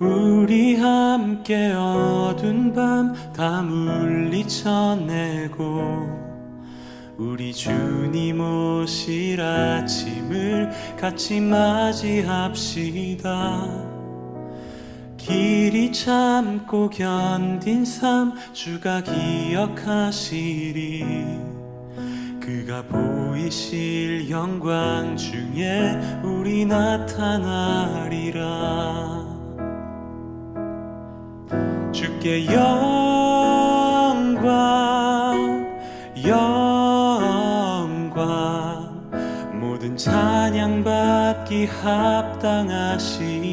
우리 함께 어두운 밤 다 물리쳐내고 우리 주님 오실 아침을 같이 맞이합시다. 길이 참고 견딘 삶 주가 기억하시리. 그가 보이실 영광 중에 우리 나타나리라. 주께 영광 모든 찬양 받기 합당하시니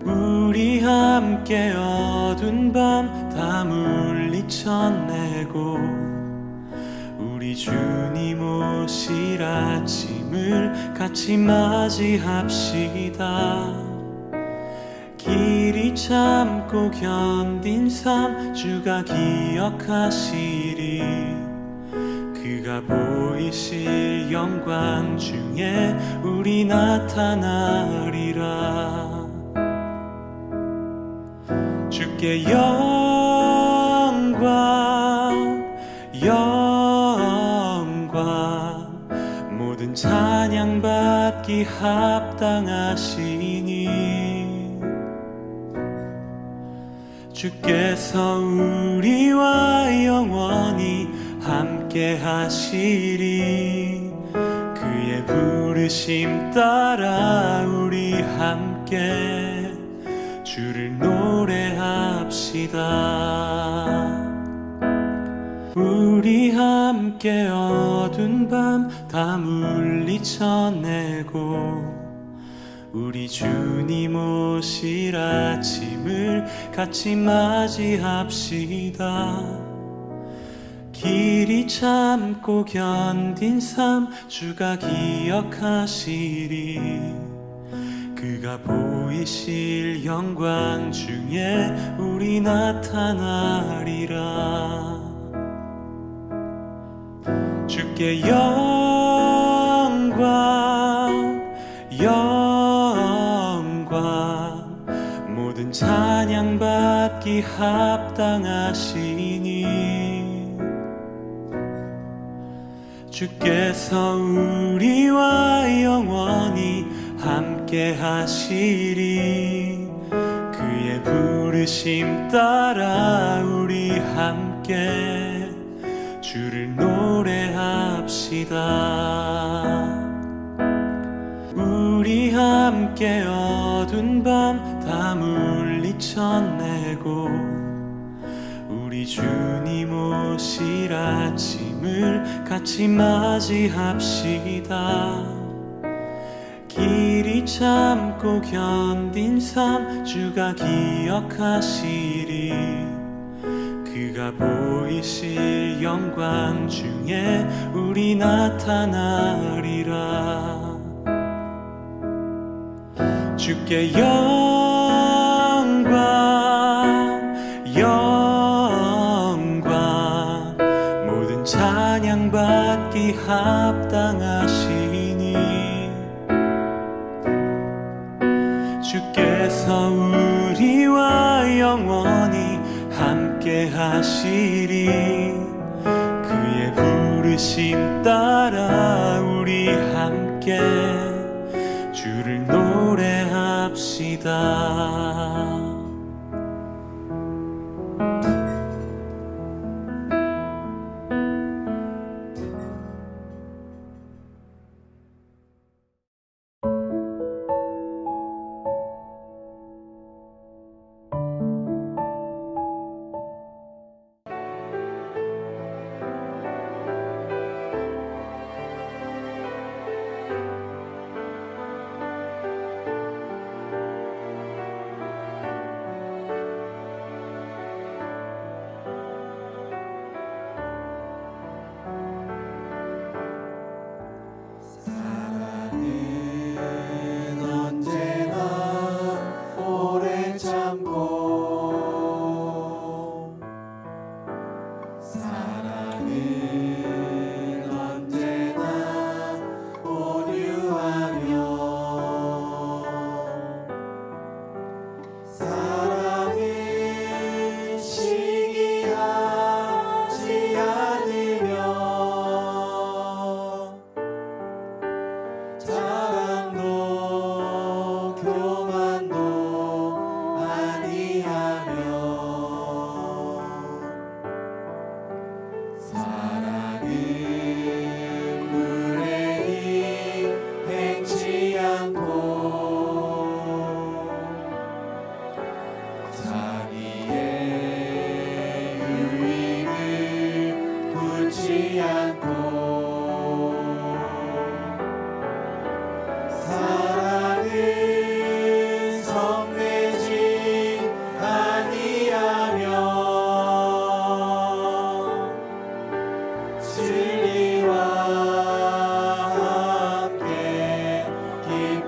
우리 함께 어두운 밤 다 물리쳐내고 우리 주님 오실 아침을 같이 맞이합시다. 길이 참고 견딘 삶 주가 기억하시리. 그가 보이실 영광 중에 우리 나타나리라. 주께 영광 모든 찬양 받기 합당하시니 주께서 우리와 영원히 함께 하시리. 그의 부르심 따라 우리 함께 주를 노래합시다. 우리 함께 어두운 밤 다 물리쳐내고 우리 주님 오실 아침을 같이 맞이합시다. 길이 참고 견딘 삶 주가 기억하시리. 그가 보이실 영광 중에 우리 나타나리라. 주께 영광 모든 찬양 받기 합당하시니 주께서 우리와 영원히 함께 하시리. 그의 부르심 따라 우리 함께 주를 노래합시다. 우리 함께 어두운 밤 다 물리쳐내고 우리 주님 오실 아침을 같이 맞이합시다. 길이 참고 견딘 삶 주가 기억하시리. 그가 보이실 영광 중에 우리 나타나리라. 주께 영광 모든 찬양 받기 합당하시니 주께서 우리와 영원히 함께 하시리. 그의 부르심 따라 우리 함께 주를 노래합시다.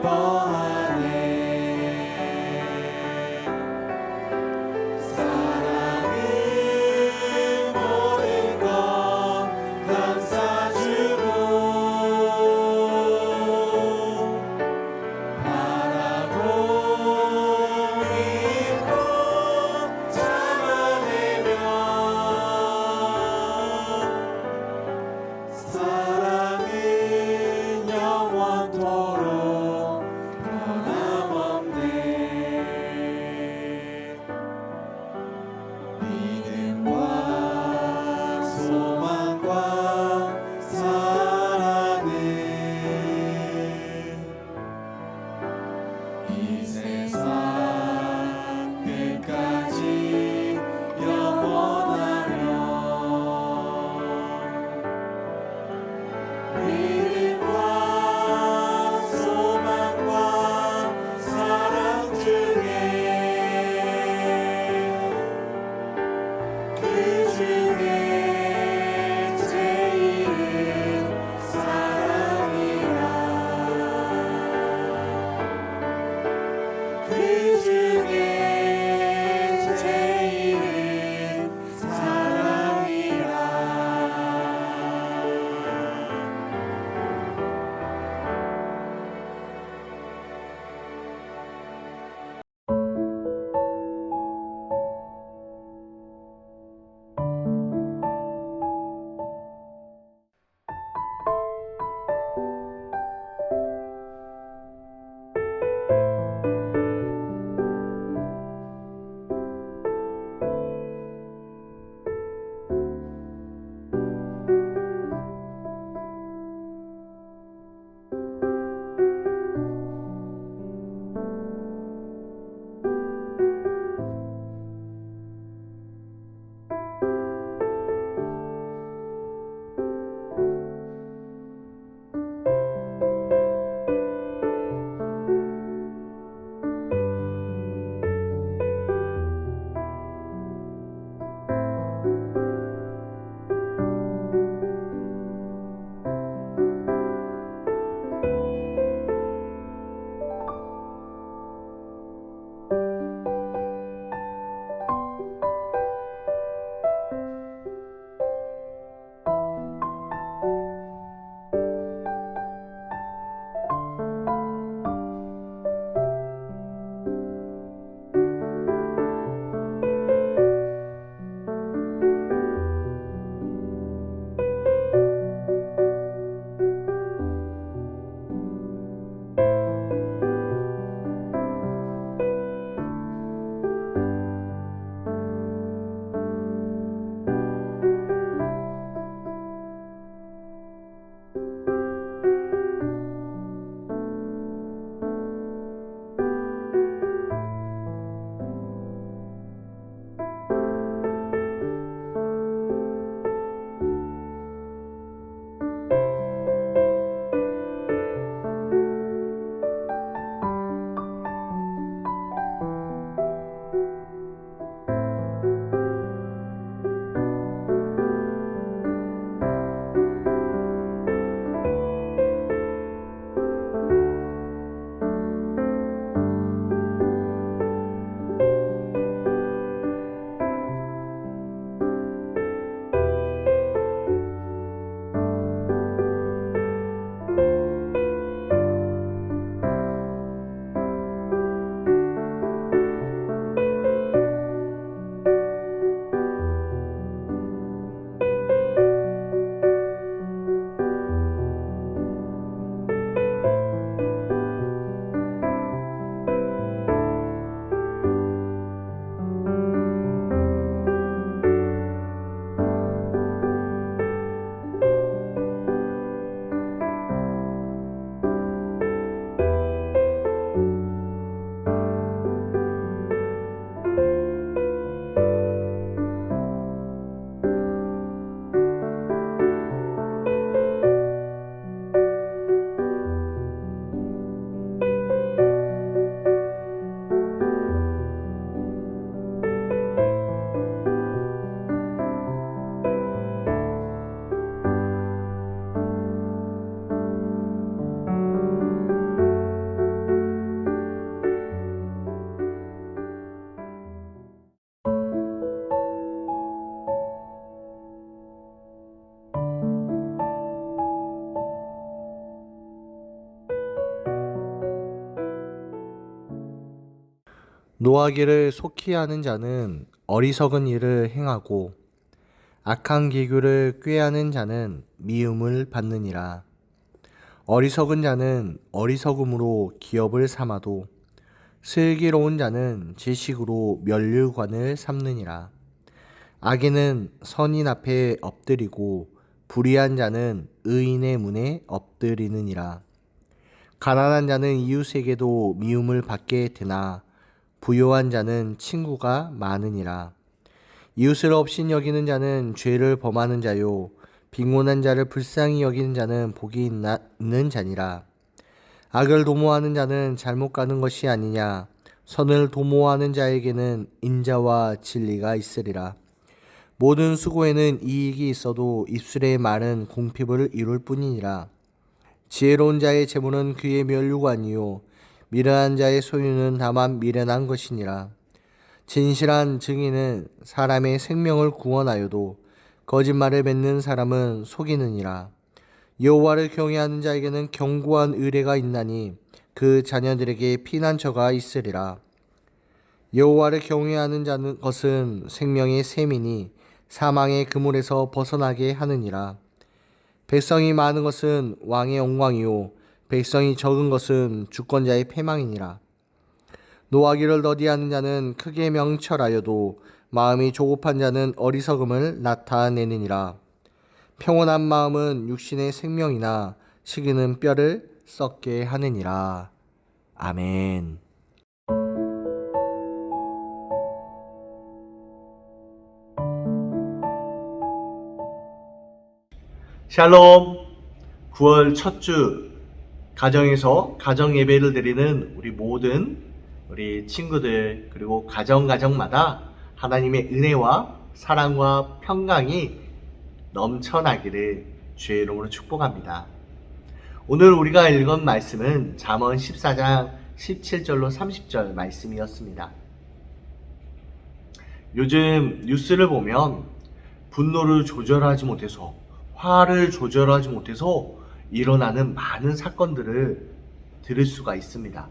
기뻐하네. 사랑은 모든 것 감싸주고 바라고 믿고 참아내며 사랑은 영원토록 노하기를 속히 하는 자는 어리석은 일을 행하고 악한 계교를 꾀하는 자는 미움을 받느니라. 어리석은 자는 어리석음으로 기업을 삼아도 슬기로운 자는 지식으로 면류관을 삼느니라. 악인은 선인 앞에 엎드리고 불의한 자는 의인의 문에 엎드리느니라. 가난한 자는 이웃에게도 미움을 받게 되나 부요한 자는 친구가 많으니라. 이웃을 업신 여기는 자는 죄를 범하는 자요 빈곤한 자를 불쌍히 여기는 자는 복이 있는 자니라. 악을 도모하는 자는 잘못 가는 것이 아니냐. 선을 도모하는 자에게는 인자와 진리가 있으리라. 모든 수고에는 이익이 있어도 입술의 말은 공핍을 이룰 뿐이니라. 지혜로운 자의 재물은 그의 면류관이요 미련한 자의 소유는 다만 미련한 것이니라. 진실한 증인은 사람의 생명을 구원하여도 거짓말을 맺는 사람은 속이느니라. 여호와를 경외하는 자에게는 견고한 의뢰가 있나니 그 자녀들에게 피난처가 있으리라. 여호와를 경외하는 자는 것은 생명의 샘이니 사망의 그물에서 벗어나게 하느니라. 백성이 많은 것은 왕의 영광이요 백성이 적은 것은 주권자의 패망이니라. 노하기를 더디하는 자는 크게 명철하여도 마음이 조급한 자는 어리석음을 나타내느니라. 평온한 마음은 육신의 생명이나 시기는 뼈를 썩게 하느니라. 아멘. 샬롬. 9월 첫 주 가정에서 가정 예배를 드리는 우리 모든 우리 친구들 그리고 가정마다 하나님의 은혜와 사랑과 평강이 넘쳐나기를 주의 이름으로 축복합니다. 오늘 우리가 읽은 말씀은 잠언 14장 17절로 30절 말씀이었습니다. 요즘 뉴스를 보면 분노를 조절하지 못해서 화를 조절하지 못해서 일어나는 많은 사건들을 들을 수가 있습니다.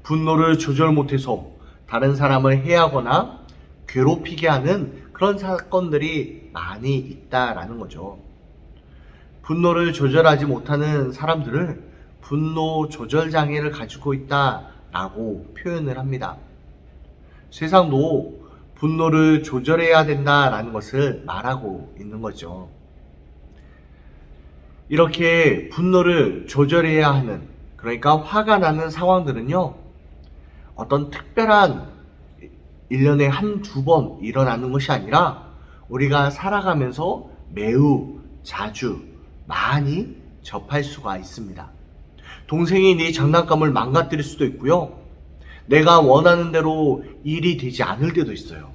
분노를 조절 못해서 다른 사람을 해하거나 괴롭히게 하는 그런 사건들이 많이 있다라는 거죠. 분노를 조절하지 못하는 사람들을 분노 조절 장애를 가지고 있다라고 표현을 합니다. 세상도 분노를 조절해야 된다라는 것을 말하고 있는 거죠. 이렇게 분노를 조절해야 하는, 그러니까 화가 나는 상황들은요, 어떤 특별한 1년에 한두 번 일어나는 것이 아니라 우리가 살아가면서 매우 자주 많이 접할 수가 있습니다. 동생이 네 장난감을 망가뜨릴 수도 있고요. 내가 원하는 대로 일이 되지 않을 때도 있어요.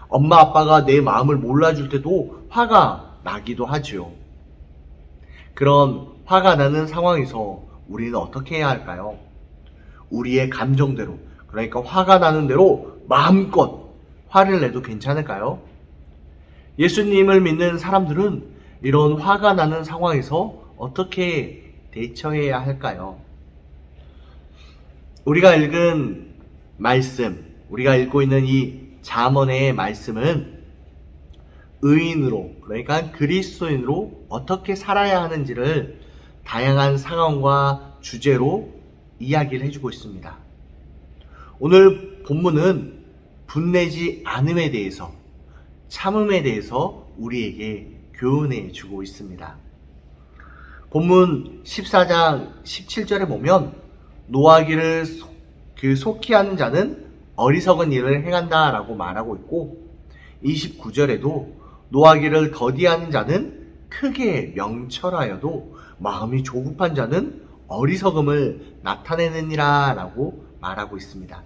엄마 아빠가 내 마음을 몰라줄 때도 화가 나기도 하지요. 그런 화가 나는 상황에서 우리는 어떻게 해야 할까요? 우리의 감정대로, 그러니까 화가 나는 대로 마음껏 화를 내도 괜찮을까요? 예수님을 믿는 사람들은 이런 화가 나는 상황에서 어떻게 대처해야 할까요? 우리가 읽은 말씀, 우리가 읽고 있는 이 잠언의 말씀은 의인으로, 그러니까 그리스도인으로 어떻게 살아야 하는지를 다양한 상황과 주제로 이야기를 해주고 있습니다. 오늘 본문은 분내지 않음에 대해서, 참음에 대해서 우리에게 교훈해 주고 있습니다. 본문 14장 17절에 보면 노하기를 속히 하는 자는 어리석은 일을 행한다라고 말하고 있고, 29절에도 노하기를 더디하는 자는 크게 명철하여도 마음이 조급한 자는 어리석음을 나타내느니라 라고 말하고 있습니다.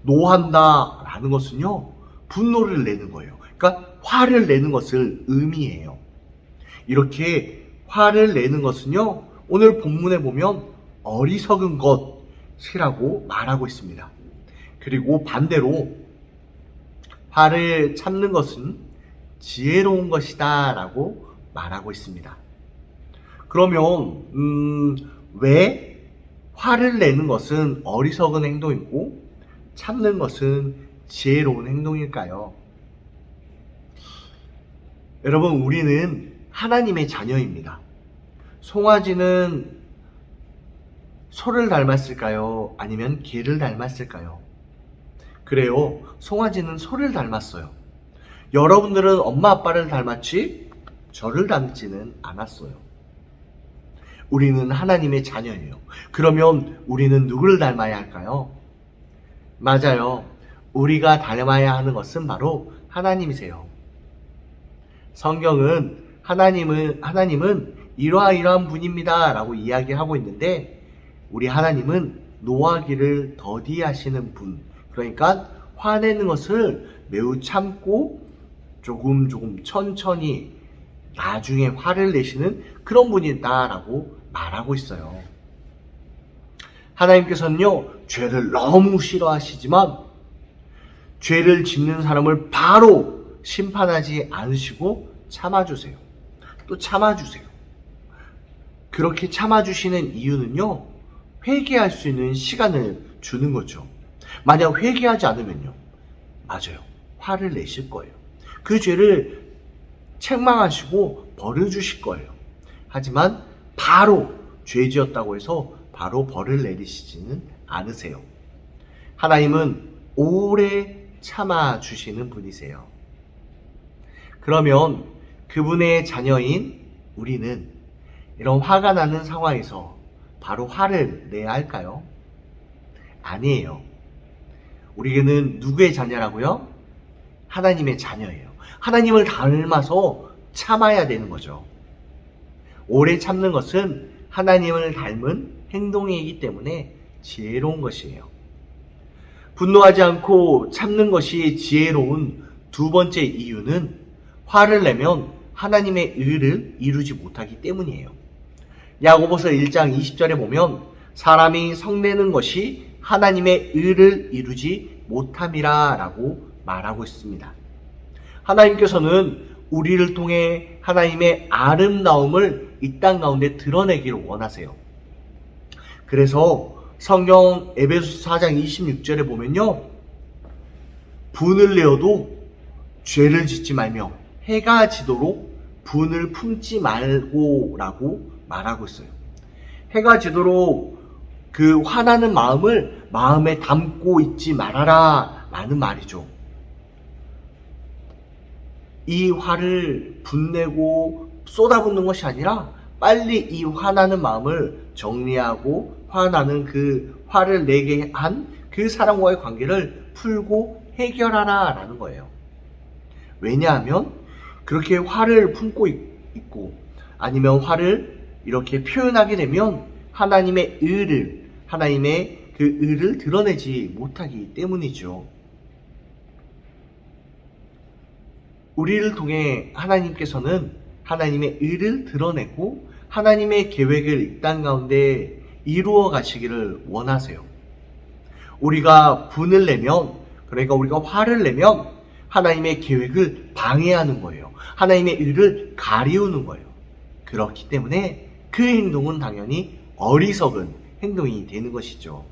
노한다 라는 것은요, 분노를 내는 거예요. 그러니까 화를 내는 것을 의미해요. 이렇게 화를 내는 것은요, 오늘 본문에 보면 어리석은 것이라고 말하고 있습니다. 그리고 반대로 화를 참는 것은 지혜로운 것이다 라고 말하고 있습니다. 그러면 왜 화를 내는 것은 어리석은 행동이고 참는 것은 지혜로운 행동일까요? 여러분, 우리는 하나님의 자녀입니다. 송아지는 소를 닮았을까요? 아니면 개를 닮았을까요? 그래요. 송아지는 소를 닮았어요. 여러분들은 엄마 아빠를 닮았지 저를 닮지는 않았어요. 우리는 하나님의 자녀예요. 그러면 우리는 누구를 닮아야 할까요? 맞아요. 우리가 닮아야 하는 것은 바로 하나님이세요. 성경은 하나님은 이러한 분입니다 라고 이야기하고 있는데, 우리 하나님은 노하기를 더디하시는 분, 그러니까 화내는 것을 매우 참고 조금 천천히 나중에 화를 내시는 그런 분이다라고 말하고 있어요. 하나님께서는요, 죄를 너무 싫어하시지만 죄를 짓는 사람을 바로 심판하지 않으시고 참아주세요. 또 참아주세요. 그렇게 참아주시는 이유는요, 회개할 수 있는 시간을 주는 거죠. 만약 회개하지 않으면요, 맞아요, 화를 내실 거예요. 그 죄를 책망하시고 벌을 주실 거예요. 하지만 바로 죄 지었다고 해서 바로 벌을 내리시지는 않으세요. 하나님은 오래 참아주시는 분이세요. 그러면 그분의 자녀인 우리는 이런 화가 나는 상황에서 바로 화를 내야 할까요? 아니에요. 우리는 누구의 자녀라고요? 하나님의 자녀예요. 하나님을 닮아서 참아야 되는 거죠. 오래 참는 것은 하나님을 닮은 행동이기 때문에 지혜로운 것이에요. 분노하지 않고 참는 것이 지혜로운 두 번째 이유는 화를 내면 하나님의 의를 이루지 못하기 때문이에요. 야고보서 1장 20절에 보면 사람이 성내는 것이 하나님의 의를 이루지 못함이라 라고 말하고 있습니다. 하나님께서는 우리를 통해 하나님의 아름다움을 이 땅 가운데 드러내기를 원하세요. 그래서 성경 에베소서 4장 26절에 보면요, 분을 내어도 죄를 짓지 말며 해가 지도록 분을 품지 말고 라고 말하고 있어요. 해가 지도록 그 화나는 마음을 마음에 담고 있지 말아라 라는 말이죠. 이 화를 분내고 쏟아붓는 것이 아니라 빨리 이 화나는 마음을 정리하고 화나는 그 화를 내게 한 그 사람과의 관계를 풀고 해결하라 라는 거예요. 왜냐하면 그렇게 화를 품고 있고 아니면 화를 이렇게 표현하게 되면 하나님의 그 의를 드러내지 못하기 때문이죠. 우리를 통해 하나님께서는 하나님의 의를 드러내고 하나님의 계획을 이 땅 가운데 이루어 가시기를 원하세요. 우리가 분을 내면, 그러니까 우리가 화를 내면 하나님의 계획을 방해하는 거예요. 하나님의 의를 가리우는 거예요. 그렇기 때문에 그 행동은 당연히 어리석은 행동이 되는 것이죠.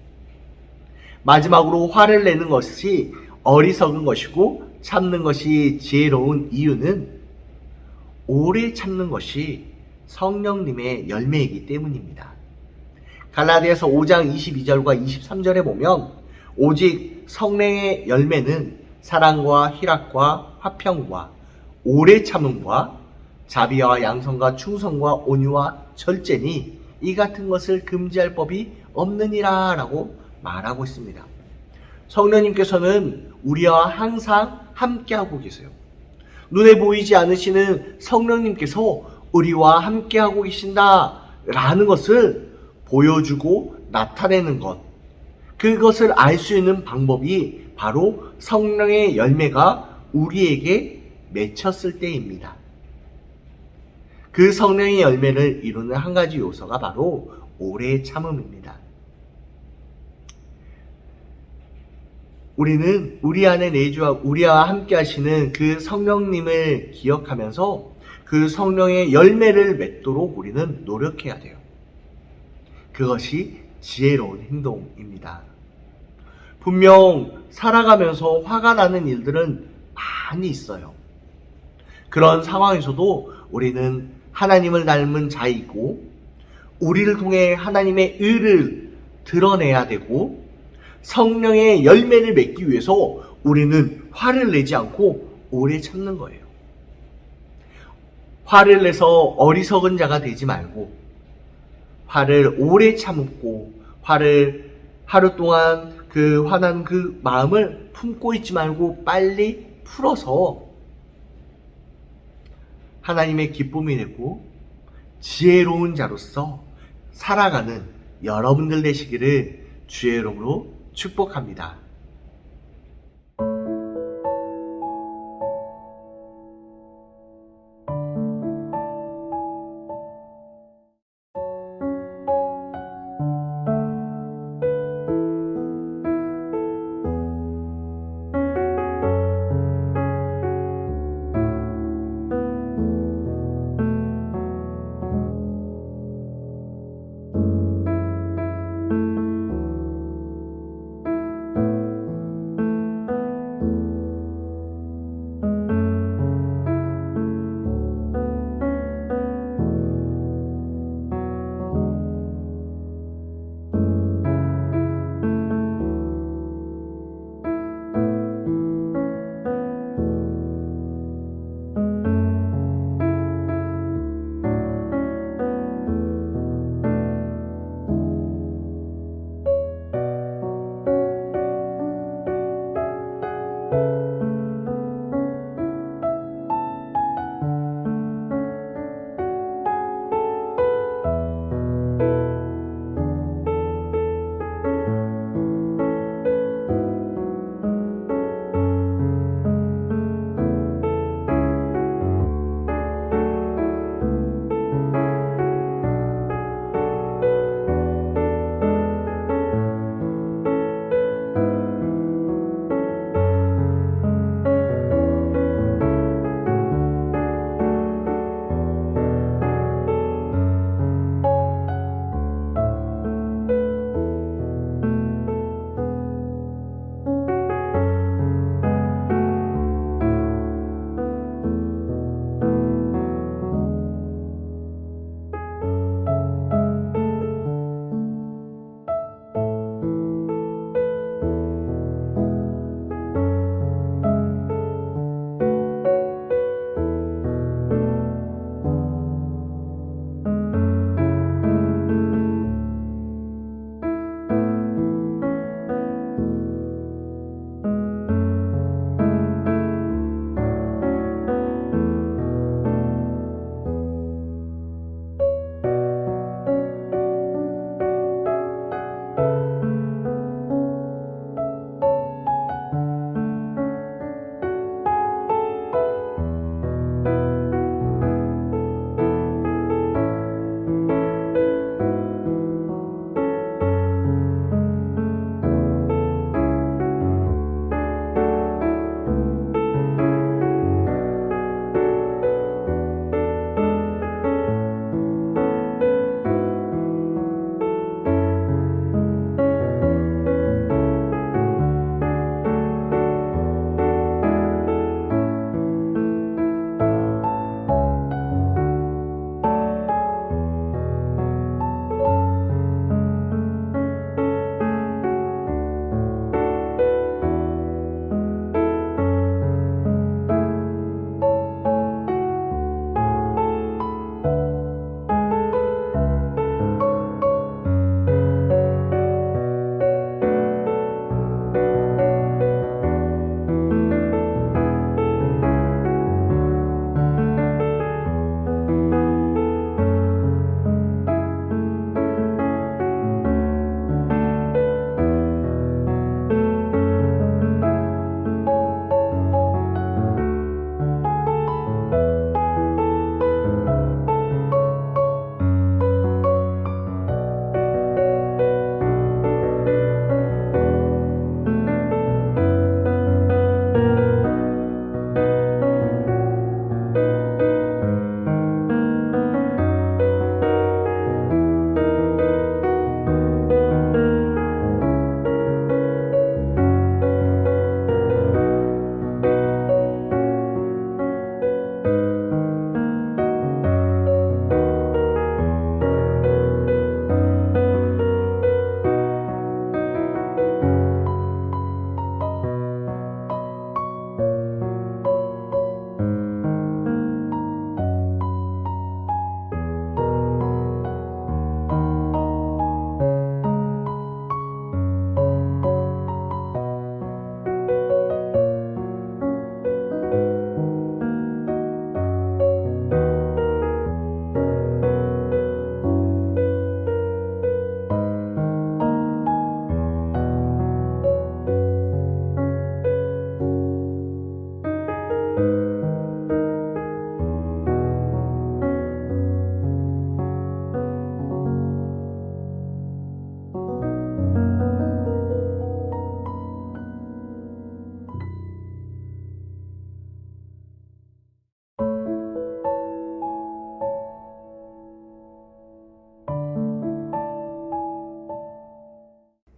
마지막으로 화를 내는 것이 어리석은 것이고 참는 것이 지혜로운 이유는 오래 참는 것이 성령님의 열매이기 때문입니다. 갈라디아서 5장 22절과 23절에 보면 오직 성령의 열매는 사랑과 희락과 화평과 오래 참음과 자비와 양성과 충성과 온유와 절제니 이 같은 것을 금지할 법이 없느니라 라고 말하고 있습니다. 성령님께서는 우리와 항상 함께하고 계세요. 눈에 보이지 않으시는 성령님께서 우리와 함께하고 계신다라는 것을 보여주고 나타내는 것, 그것을 알 수 있는 방법이 바로 성령의 열매가 우리에게 맺혔을 때입니다. 그 성령의 열매를 이루는 한 가지 요소가 바로 오래 참음입니다. 우리는 우리 안에 내주와 우리와 함께 하시는 그 성령님을 기억하면서 그 성령의 열매를 맺도록 우리는 노력해야 돼요. 그것이 지혜로운 행동입니다. 분명 살아가면서 화가 나는 일들은 많이 있어요. 그런 상황에서도 우리는 하나님을 닮은 자이고 우리를 통해 하나님의 의를 드러내야 되고 성령의 열매를 맺기 위해서 우리는 화를 내지 않고 오래 참는 거예요. 화를 내서 어리석은 자가 되지 말고 화를 오래 참고 화를 하루 동안 그 화난 그 마음을 품고 있지 말고 빨리 풀어서 하나님의 기쁨이 되고 지혜로운 자로서 살아가는 여러분들 되시기를 주의 이름으로 축복합니다.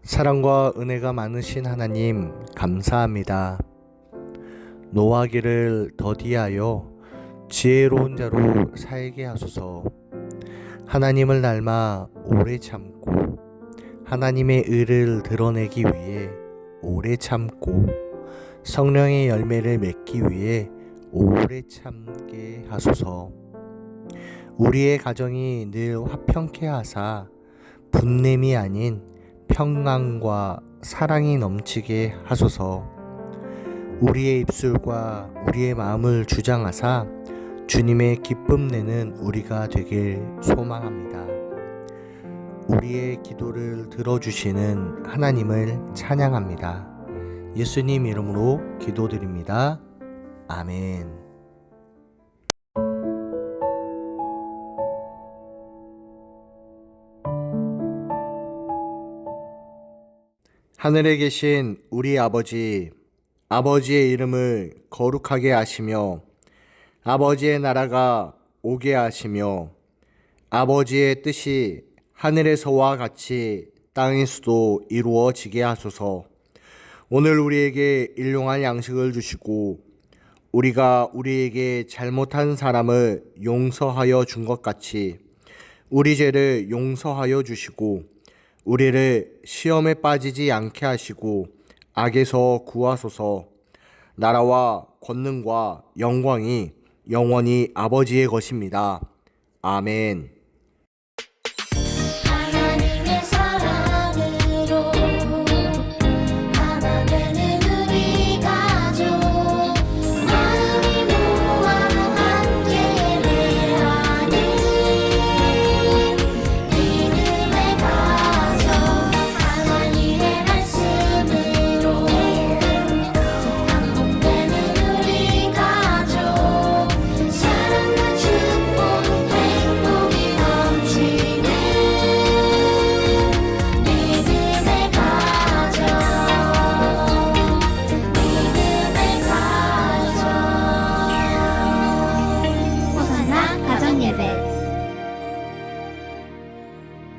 사랑과 은혜가 많으신 하나님 감사합니다. 노하기를 더디하여 지혜로운 자로 살게 하소서. 하나님을 닮아 오래 참고 하나님의 의를 드러내기 위해 오래 참고 성령의 열매를 맺기 위해 오래 참게 하소서. 우리의 가정이 늘 화평케 하사 분냄이 아닌 평강과 사랑이 넘치게 하소서. 우리의 입술과 우리의 마음을 주장하사 주님의 기쁨 내는 우리가 되길 소망합니다. 우리의 기도를 들어주시는 하나님을 찬양합니다. 예수님 이름으로 기도드립니다. 아멘. 하늘에 계신 우리 아버지, 아버지의 이름을 거룩하게 하시며 아버지의 나라가 오게 하시며 아버지의 뜻이 하늘에서와 같이 땅에서도 이루어지게 하소서. 오늘 우리에게 일용할 양식을 주시고 우리가 우리에게 잘못한 사람을 용서하여 준 것 같이 우리 죄를 용서하여 주시고 우리를 시험에 빠지지 않게 하시고 악에서 구하소서. 나라와 권능과 영광이 영원히 아버지의 것입니다. 아멘.